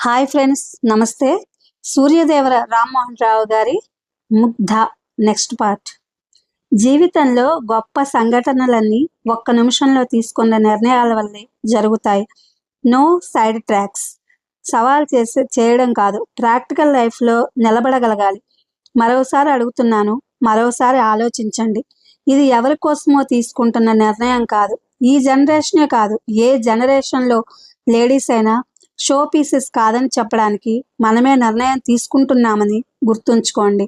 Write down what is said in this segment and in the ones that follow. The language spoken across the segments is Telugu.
హాయ్ ఫ్రెండ్స్, నమస్తే. సూర్యదేవర రామ్మోహన్ రావు గారి ముగ్ధ నెక్స్ట్ పార్ట్. జీవితంలో గొప్ప సంఘటనలన్నీ ఒక్క నిమిషంలో తీసుకున్న నిర్ణయాల వల్లే జరుగుతాయి. No side tracks. సవాల్ చేయడం కాదు, ప్రాక్టికల్ లైఫ్లో నిలబడగలగాలి. మరోసారి అడుగుతున్నాను, మరోసారి ఆలోచించండి. ఇది ఎవరి కోసమో తీసుకుంటున్న నిర్ణయం కాదు. ఈ జనరేషనే కాదు, ఏ జనరేషన్లో లేడీస్ అయినా షో పీసెస్ కాదని చెప్పడానికి మనమే నిర్ణయం తీసుకుంటున్నామని గుర్తుంచుకోండి.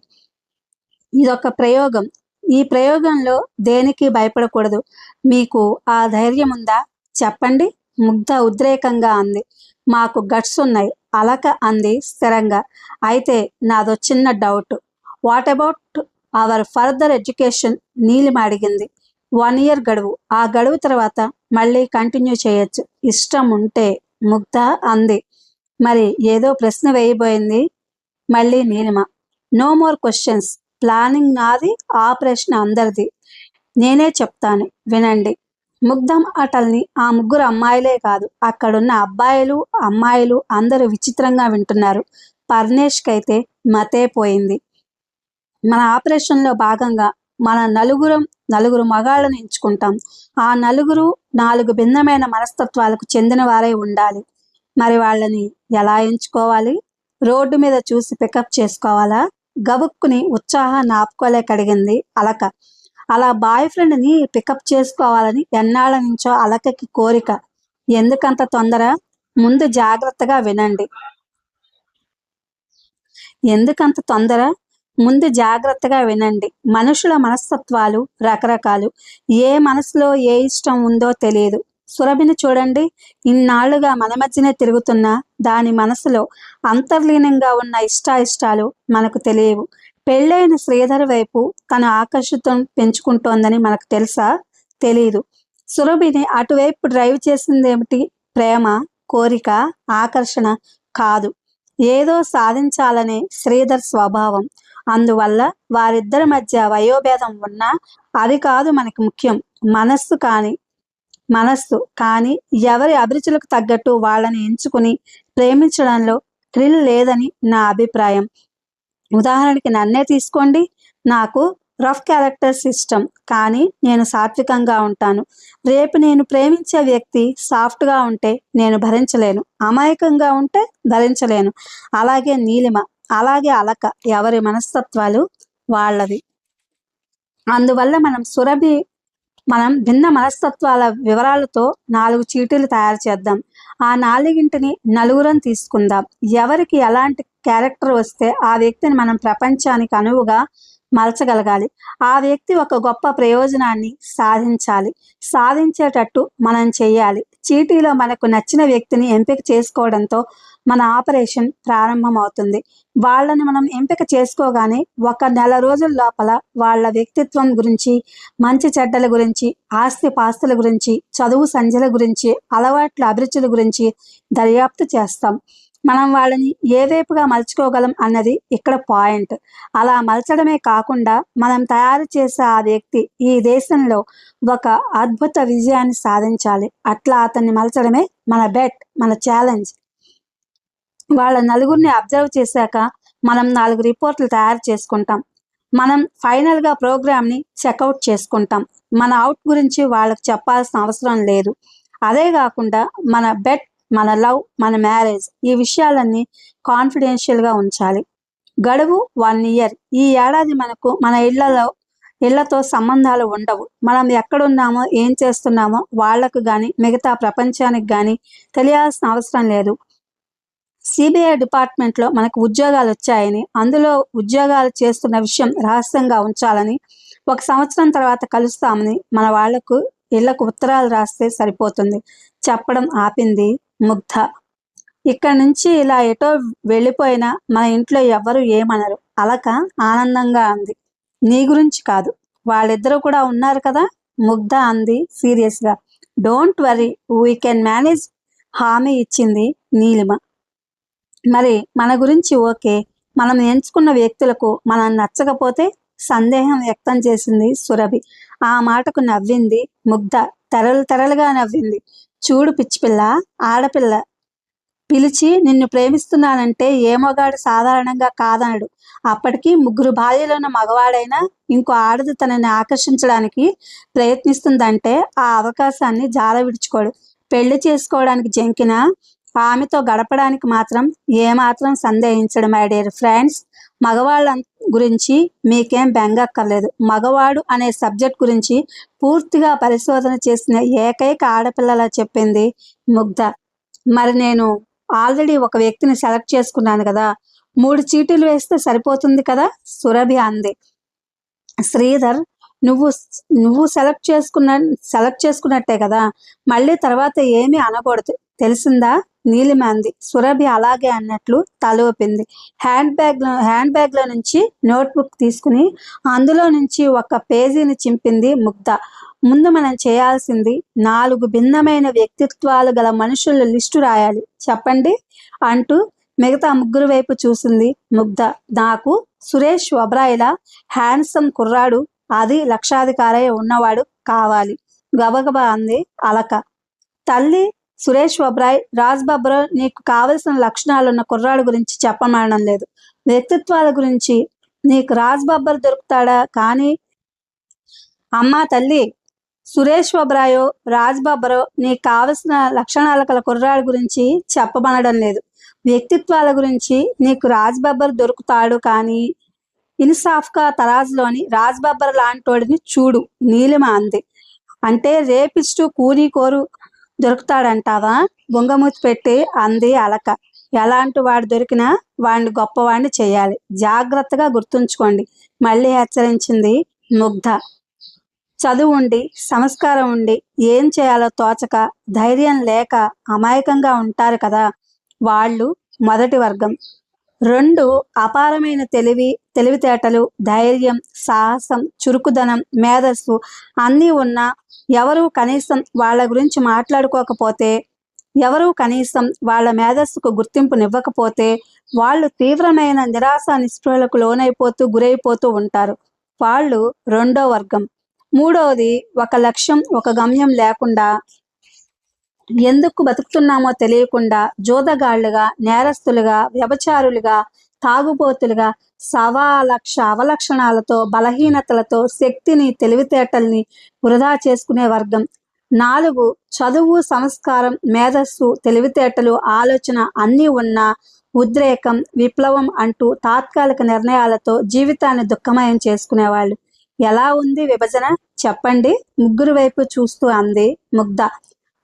ఇదొక ప్రయోగం. ఈ ప్రయోగంలో దేనికి భయపడకూడదు. మీకు ఆ ధైర్యం ఉందా? చెప్పండి. ముగ్ధ ఉద్రేకంగా అంది. మాకు గట్స్ ఉన్నాయి, అలక అంది స్థిరంగా. అయితే నాదో చిన్న doubt. What about our further education? Neelima అడిగింది. 1 year గడువు. ఆ గడువు తర్వాత మళ్ళీ కంటిన్యూ చేయొచ్చు, ఇష్టం ఉంటే. ముగ్ధ అంది. మరి ఏదో ప్రశ్న వేయబోయింది మళ్ళీ Neelima. No more questions. Planning నాది, ఆపరేషన్ అందరిది. నేనే చెప్తాను, వినండి. ముగ్ధ మాటల్ని ఆ ముగ్గురు అమ్మాయిలే కాదు, అక్కడున్న అబ్బాయిలు అమ్మాయిలు అందరూ విచిత్రంగా వింటున్నారు. పర్నేష్కైతే మతే పోయింది. మన ఆపరేషన్లో భాగంగా మన నలుగురు మగాళ్ళని ఎంచుకుంటాం. ఆ నలుగురు 4 భిన్నమైన మనస్తత్వాలకు చెందిన వారే ఉండాలి. మరి వాళ్ళని ఎలా ఎంచుకోవాలి? రోడ్డు మీద చూసి పికప్ చేసుకోవాలా? గబుక్కుని ఉత్సాహాన్ని ఆపుకోలేకడిగింది అలక. అలా బాయ్ ఫ్రెండ్ని పికప్ చేసుకోవాలని ఎన్నాళ్ళ నుంచో అలకకి కోరిక. ఎందుకంత తొందర? ముందు జాగ్రత్తగా వినండి. ఎందుకంత తొందర? ముందు జాగ్రత్తగా వినండి. మనుషుల మనస్తత్వాలు రకరకాలు. ఏ మనసులో ఏ ఇష్టం ఉందో తెలియదు. సురభిని చూడండి. ఇన్నాళ్లుగా మన మధ్యనే తిరుగుతున్నా దాని మనసులో అంతర్లీనంగా ఉన్న ఇష్టాయిష్టాలు మనకు తెలియవు. పెళ్ళైన శ్రీధర్ వైపు తన ఆకర్షితం పెంచుకుంటోందని మనకు తెలుసా? తెలీదు. సురభిని అటువైపు డ్రైవ్ చేసిందేమిటి? ప్రేమ, కోరిక, ఆకర్షణ కాదు. ఏదో సాధించాలనే శ్రీధర్ స్వభావం. అందువల్ల వారిద్దరి మధ్య వయోభేదం ఉన్నా అది కాదు మనకి ముఖ్యం. మనస్సు కానీ ఎవరి అభిరుచులకు తగ్గట్టు వాళ్ళని ఎంచుకుని ప్రేమించడంలో థ్రిల్ లేదని నా అభిప్రాయం. ఉదాహరణకి నన్నే తీసుకోండి. నాకు రఫ్ క్యారెక్టర్స్ ఇష్టం, కానీ నేను సాత్వికంగా ఉంటాను. రేపు నేను ప్రేమించే వ్యక్తి సాఫ్ట్గా ఉంటే నేను భరించలేను, అమాయకంగా ఉంటే భరించలేను. అలాగే నీలిమ, అలాగే అలక. ఎవరి మనస్తత్వాలు వాళ్ళవి. అందువల్ల మనం భిన్న మనస్తత్వాల వివరాలతో 4 చీటీలు తయారు చేద్దాం. ఆ 4ంటిని నలుగురం తీసుకుందాం. ఎవరికి ఎలాంటి క్యారెక్టర్ వస్తే ఆ వ్యక్తిని మనం ప్రపంచానికి అనువుగా మలచగలగాలి. ఆ వ్యక్తి ఒక గొప్ప ప్రయోజనాన్ని సాధించేటట్టు మనం చెయ్యాలి. చీటీలో మనకు నచ్చిన వ్యక్తిని ఎంపిక చేసుకోవడంతో మన ఆపరేషన్ ప్రారంభమవుతుంది. వాళ్ళని మనం ఎంపిక చేసుకోగానే 1 నెల రోజుల లోపల వాళ్ళ వ్యక్తిత్వం గురించి, మంచి చెడ్డల గురించి, ఆస్తి పాస్తుల గురించి, చదువు సంధ్యల గురించి, అలవాట్ల అభిరుచుల గురించి దర్యాప్తు చేస్తాం. మనం వాళ్ళని ఏ వైపుగా మలుచుకోగలం అన్నది ఇక్కడ పాయింట్. అలా మలచడమే కాకుండా మనం తయారు చేసే ఆ వ్యక్తి ఈ దేశంలో ఒక అద్భుత విజయాన్ని సాధించాలి. అట్లా అతన్ని మలచడమే మన బెట్, మన ఛాలెంజ్. వాళ్ళ నలుగురిని అబ్జర్వ్ చేశాక మనం 4 రిపోర్ట్లు తయారు చేసుకుంటాం. మనం ఫైనల్గా ప్రోగ్రామ్ని చెక్అవుట్ చేసుకుంటాం. మన అవుట్ గురించి వాళ్ళకు చెప్పాల్సిన అవసరం లేదు. అదే కాకుండా మన బెట్, మన లవ్, మన మ్యారేజ్, ఈ విషయాలన్నీ కాన్ఫిడెన్షియల్గా ఉంచాలి. గడువు 1 year. ఈ ఏడాది మనకు మన ఇళ్లతో సంబంధాలు ఉండవు. మనం ఎక్కడున్నామో ఏం చేస్తున్నామో వాళ్లకు కానీ మిగతా ప్రపంచానికి కానీ తెలియాల్సిన అవసరం లేదు. సిబిఐ డిపార్ట్మెంట్లో మనకు ఉద్యోగాలు వచ్చాయని, అందులో ఉద్యోగాలు చేస్తున్న విషయం రహస్యంగా ఉంచాలని, 1 సంవత్సరం తర్వాత కలుస్తామని మన వాళ్లకు ఇళ్లకు ఉత్తరాలు రాస్తే సరిపోతుంది. చెప్పడం ఆపింది ముగ్ధ. ఇక్కడి నుంచి ఇలా ఎటో వెళ్ళిపోయినా మన ఇంట్లో ఎవ్వరూ ఏమనరు. అలక ఆనందంగా అంది. నీ గురించి కాదు, వాళ్ళిద్దరూ కూడా ఉన్నారు కదా. ముగ్ధ అంది సీరియస్గా. Don't worry, we can manage, హామీ ఇచ్చింది నీలిమ. మరి మన గురించి ఓకే. మనం ఎంచుకున్న వ్యక్తులకు మనం నచ్చకపోతే? సందేహం వ్యక్తం చేసింది సురభి. ఆ మాటకు నవ్వింది ముగ్ధ. తెరలుగా నవ్వింది. చూడు పిచ్చిపిల్ల, ఆడపిల్ల పిలిచి నిన్ను ప్రేమిస్తున్నానంటే ఏ మగాడు సాధారణంగా కాదనడు. అప్పటికి 3 భార్యలున్న మగవాడైనా ఇంకో ఆడది తనని ఆకర్షించడానికి ప్రయత్నిస్తుందంటే ఆ అవకాశాన్ని జారవిడుచుకోడు. పెళ్లి చేసుకోవడానికి జంకిన ఆమెతో గడపడానికి మాత్రం ఏమాత్రం సందేహించడు. మై డియర్ ఫ్రెండ్స్, మగవాళ్ళ గురించి మీకేం బెంగక్కర్లేదు. మగవాడు అనే సబ్జెక్ట్ గురించి పూర్తిగా పరిశోధన చేసిన ఏకైక ఆడపిల్లలా చెప్పింది ముగ్ధ. మరి నేను ఆల్రెడీ ఒక వ్యక్తిని సెలెక్ట్ చేసుకున్నాను కదా, 3 చీటీలు వేస్తే సరిపోతుంది కదా, సురభి అంది. శ్రీధర్, నువ్వు నువ్వు సెలెక్ట్ చేసుకున్నట్టే కదా, మళ్ళీ తర్వాత ఏమీ అనకూడదు, తెలిసిందా, నీలిమ అంది. సురభి అలాగే అన్నట్లు తల ఊపింది. హ్యాండ్ బ్యాగ్ లో నుంచి నోట్బుక్ తీసుకుని అందులో నుంచి ఒక పేజీని చింపింది ముగ్ధ. ముందు మనం చేయాల్సింది 4 భిన్నమైన వ్యక్తిత్వాలు గల మనుషుల లిస్టు రాయాలి, చెప్పండి అంటూ మిగతా 3 వైపు చూసింది ముగ్ధ. నాకు సురేష్ ఒబ్రాయ్లా హ్యాండ్సమ్ కుర్రాడు, అది లక్షాధికారి ఉన్నవాడు కావాలి, గబగబా అంది అలక. తల్లి సురేష్ ఒబ్రాయ్, రాజ్ బబ్బర్ నీకు కావలసిన లక్షణాలున్న కుర్రాడు గురించి చెప్పమనడం లేదు. వ్యక్తిత్వాల గురించి నీకు రాజ్ బబ్బర్ దొరుకుతాడా కానీ, అమ్మా తల్లి, సురేష్ ఒబ్రాయో రాజ్ బబ్బరో నీకు కావలసిన లక్షణాల కల కుర్రాడు గురించి చెప్పమనడం లేదు. వ్యక్తిత్వాల గురించి నీకు రాజ్ బబ్బర్ దొరుకుతాడు కానీ, ఇన్సాఫ్గా తరాజులోని రాజ్ బబ్బర్ లాంటోడిని చూడు, నీలిమ అంది. అంటే రేపిస్టు కూనీకోరు దొరుకుతాడంటావా, బొంగమూతి పెట్టి అంది అలక. ఎలాంటి వాడు దొరికినా వాడిని గొప్పవాడిని చేయాలి, జాగ్రత్తగా గుర్తుంచుకోండి, మళ్ళీ హెచ్చరించింది ముగ్ధ. చదువు ఉండి సంస్కారం ఉండి ఏం చేయాలో తోచక ధైర్యం లేక అమాయకంగా ఉంటారు కదా, వాళ్ళు మొదటి వర్గం. 2 అపారమైన తెలివితేటలు, ధైర్యం, సాహసం, చురుకుదనం, మేధస్సు అన్నీ ఉన్నా ఎవరూ కనీసం వాళ్ళ గురించి మాట్లాడుకోకపోతే, ఎవరూ కనీసం వాళ్ళ మేధస్సుకు గుర్తింపునివ్వకపోతే వాళ్ళు తీవ్రమైన నిరాశ నిస్పృహలకు గురైపోతూ ఉంటారు. వాళ్ళు 2వ వర్గం. 3వది ఒక లక్ష్యం, ఒక గమ్యం లేకుండా ఎందుకు బతుకుతున్నామో తెలియకుండా జోదగాళ్లుగా, నేరస్తులుగా, వ్యభిచారులుగా, తాగుబోతులుగా, 1,00,000 అవలక్షణాలతో, బలహీనతలతో శక్తిని, తెలివితేటల్ని వృధా చేసుకునే వర్గం. 4 చదువు, సంస్కారం, మేధస్సు, తెలివితేటలు, ఆలోచన అన్నీ ఉన్నా ఉద్రేకం, విప్లవం అంటూ తాత్కాలిక నిర్ణయాలతో జీవితాన్ని దుఃఖమయం చేసుకునేవాళ్ళు. ఎలా ఉంది విభజన చెప్పండి, 3 వైపు చూస్తూ అంది ముగ్ధ.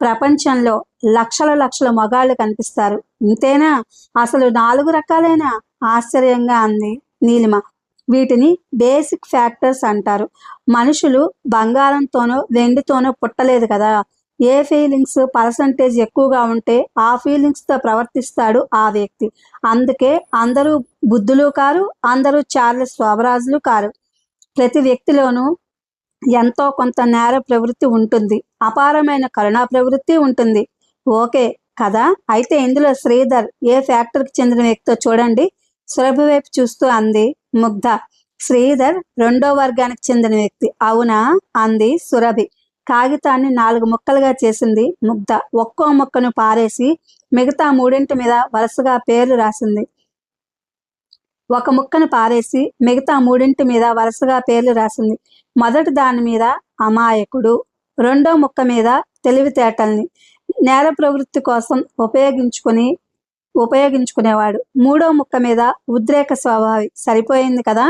ప్రపంచంలో లక్షల మగాళ్ళు కనిపిస్తారు, ఇంతేనా, అసలు 4 రకాలైనా, ఆశ్చర్యంగా అంది నీలిమ. వీటిని బేసిక్ ఫ్యాక్టర్స్ అంటారు. మనుషులు బంగారంతోనో వెండితోనో పుట్టలేదు కదా, ఏ ఫీలింగ్స్ పర్సంటేజ్ ఎక్కువగా ఉంటే ఆ ఫీలింగ్స్తో ప్రవర్తిస్తాడు ఆ వ్యక్తి. అందుకే అందరూ బుద్ధులు కారు, అందరూ చార్లెస్ శోభరాజులు కారు. ప్రతి వ్యక్తిలోనూ ఎంతో కొంత నేర ప్రవృత్తి ఉంటుంది, అపారమైన కరుణా ప్రవృత్తి ఉంటుంది. ఓకే కదా, అయితే ఇందులో శ్రీధర్ ఏ ఫ్యాక్టర్కి చెందిన వ్యక్తో చూడండి, సురభి వైపు చూస్తూ అంది ముగ్ధ. శ్రీధర్ 2వ వర్గానికి చెందిన వ్యక్తి, అవునా అంది సురభి. కాగితాన్ని 4 ముక్కలుగా చేసింది ముగ్ధ. ఒక్కో ముక్కను పారేసి మిగతా 3 మీద వరుసగా పేర్లు రాసింది. ఒక ముక్కను పారేసి మిగతా 3 మీద వరుసగా పేర్లు రాసింది. మొదటి దాని మీద అమాయకుడు, 2వ ముక్క మీద తెలివితేటల్ని, నేర ప్రవృత్తి కోసం ఉపయోగించుకునేవాడు, 3వ ముక్క మీద ఉద్రేక స్వభావి. సరిపోయింది కదా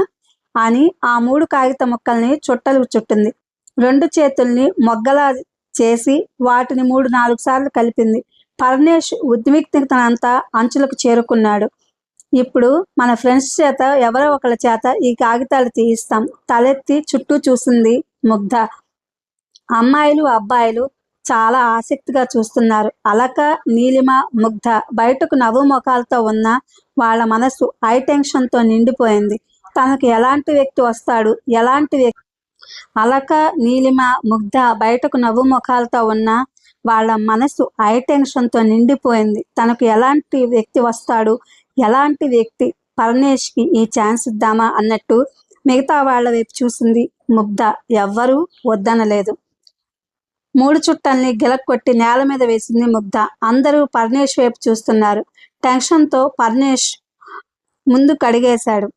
అని ఆ 3 కాగిత ముక్కల్ని చుట్టలు చుట్టింది. 2 చేతుల్ని మొగ్గలా చేసి వాటిని 3-4 సార్లు కలిపింది. పరమేష్ ఉద్విగ్నతంతా అంచులకు చేరుకున్నాడు. ఇప్పుడు మన ఫ్రెండ్స్ చేత ఎవరో ఒకళ్ళ చేత ఈ కాగితాలు తీయిస్తాం. తలెత్తి చుట్టూ చూసింది ముగ్ధ. అమ్మాయిలు, అబ్బాయిలు చాలా ఆసక్తిగా చూస్తున్నారు. అలక, నీలిమ, ముగ్ధ బయటకు నవ్వు ముఖాలతో ఉన్న వాళ్ళ మనసు హై టెన్షన్తో నిండిపోయింది. తనకు ఎలాంటి వ్యక్తి వస్తాడు, అలక, నీలిమ, ముగ్ధ బయటకు నవ్వు ముఖాలతో ఉన్న వాళ్ళ మనసు హై టెన్షన్తో నిండిపోయింది. తనకు ఎలాంటి వ్యక్తి వస్తాడు, ఎలాంటి వ్యక్తి, పరమేష్కి ఈ ఛాన్స్ ఇద్దామా అన్నట్టు మిగతా వాళ్ళ వైపు చూసింది ముగ్ధ. ఎవ్వరూ వద్దనలేదు. 3 చుట్టల్ని గిలక్కొట్టి నేల మీద వేసింది ముగ్ధ. అందరూ పరమేష్ వైపు చూస్తున్నారు. టెన్షన్తో పరమేష్ ముందు కడిగేశాడు.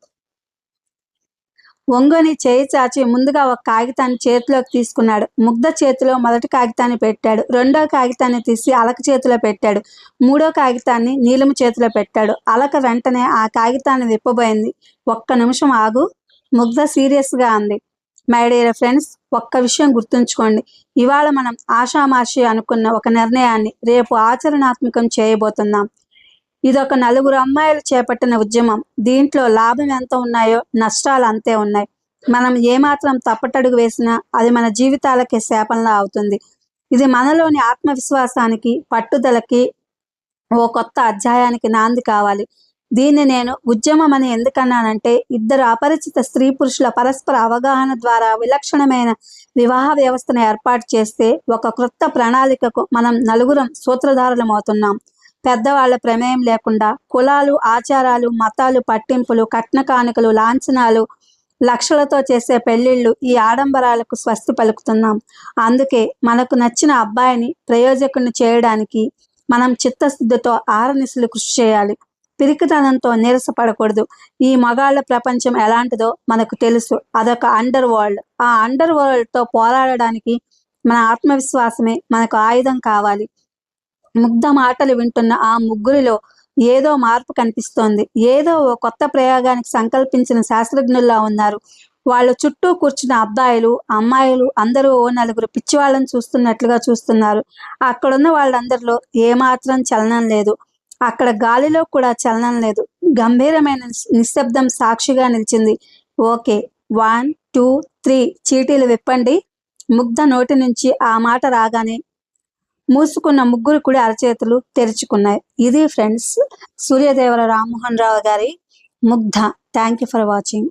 ఒంగొని చేయి చాచి ముందుగా ఒక కాగితాన్ని చేతిలోకి తీసుకున్నాడు. ముగ్ధ చేతిలో మొదటి కాగితాన్ని పెట్టాడు. రెండో కాగితాన్ని తీసి అలక చేతిలో పెట్టాడు. మూడో కాగితాన్ని నీలము చేతిలో పెట్టాడు. అలక వెంటనే ఆ కాగితాన్ని విప్పబోయింది. ఒక్క నిమిషం ఆగు, ముగ్ధ సీరియస్గా అంది. మై డియర్ ఫ్రెండ్స్, ఒక్క విషయం గుర్తుంచుకోండి. ఇవాళ మనం ఆషామాషి అనుకున్న ఒక నిర్ణయాన్ని రేపు ఆచరణాత్మకం చేయబోతున్నాం. ఇదొక 4 అమ్మాయిలు చేపట్టిన ఉద్యమం. దీంట్లో లాభం ఎంత ఉన్నాయో నష్టాలు అంతే ఉన్నాయి. మనం ఏమాత్రం తప్పటడుగు వేసినా అది మన జీవితాలకే శాపంలా అవుతుంది. ఇది మనలోని ఆత్మవిశ్వాసానికి, పట్టుదలకి, ఓ కొత్త అధ్యాయానికి నాంది కావాలి. దీన్ని నేను ఉద్యమం అని ఎందుకన్నానంటే, 2 అపరిచిత స్త్రీ పురుషుల పరస్పర అవగాహన ద్వారా విలక్షణమైన వివాహ వ్యవస్థను ఏర్పాటు చేస్తే ఒక క్రొత్త ప్రణాళికకు మనం నలుగురం సూత్రధారులమవుతున్నాం. పెద్దవాళ్ల ప్రమేయం లేకుండా కులాలు, ఆచారాలు, మతాలు, పట్టింపులు, కట్న కానుకలు, లాంఛనాలు, లక్షలతో చేసే పెళ్లిళ్ళు, ఈ ఆడంబరాలకు స్వస్తి పలుకుతున్నాం. అందుకే మనకు నచ్చిన అబ్బాయిని ప్రయోజకుడిని చేయడానికి మనం చిత్తశుద్ధితో ఆరనిశలు కృషి చేయాలి. పిరికితనంతో నీరసపడకూడదు. ఈ మగాళ్ల ప్రపంచం ఎలాంటిదో మనకు తెలుసు. అదొక అండర్ వరల్డ్. ఆ అండర్ వరల్డ్తో పోరాడడానికి మన ఆత్మవిశ్వాసమే మనకు ఆయుధం కావాలి. ముగ్ధ మాటలు వింటున్న ఆ ముగ్గురిలో ఏదో మార్పు కనిపిస్తోంది. ఏదో ఓ కొత్త ప్రయోగానికి సంకల్పించిన శాస్త్రజ్ఞుల్లా ఉన్నారు. వాళ్ళ చుట్టూ కూర్చున్న అబ్బాయిలు, అమ్మాయిలు అందరూ ఓ 4 పిచ్చివాళ్ళని చూస్తున్నట్లుగా చూస్తున్నారు. అక్కడున్న వాళ్ళందరిలో ఏమాత్రం చలనం లేదు. అక్కడ గాలిలో కూడా చలనం లేదు. గంభీరమైన నిశ్శబ్దం సాక్షిగా నిలిచింది. ఓకే, 1 2 3 చీటీలు విప్పండి. ముగ్ధ నోటి నుంచి ఆ మాట రాగానే మూసుకున్న ముగ్గురు కుడి అరచేతులు తెరుచుకున్నాయి. ఇది ఫ్రెండ్స్, సూర్యదేవర రామ్మోహన్ రావు గారి Mugdha. Thank you for watching.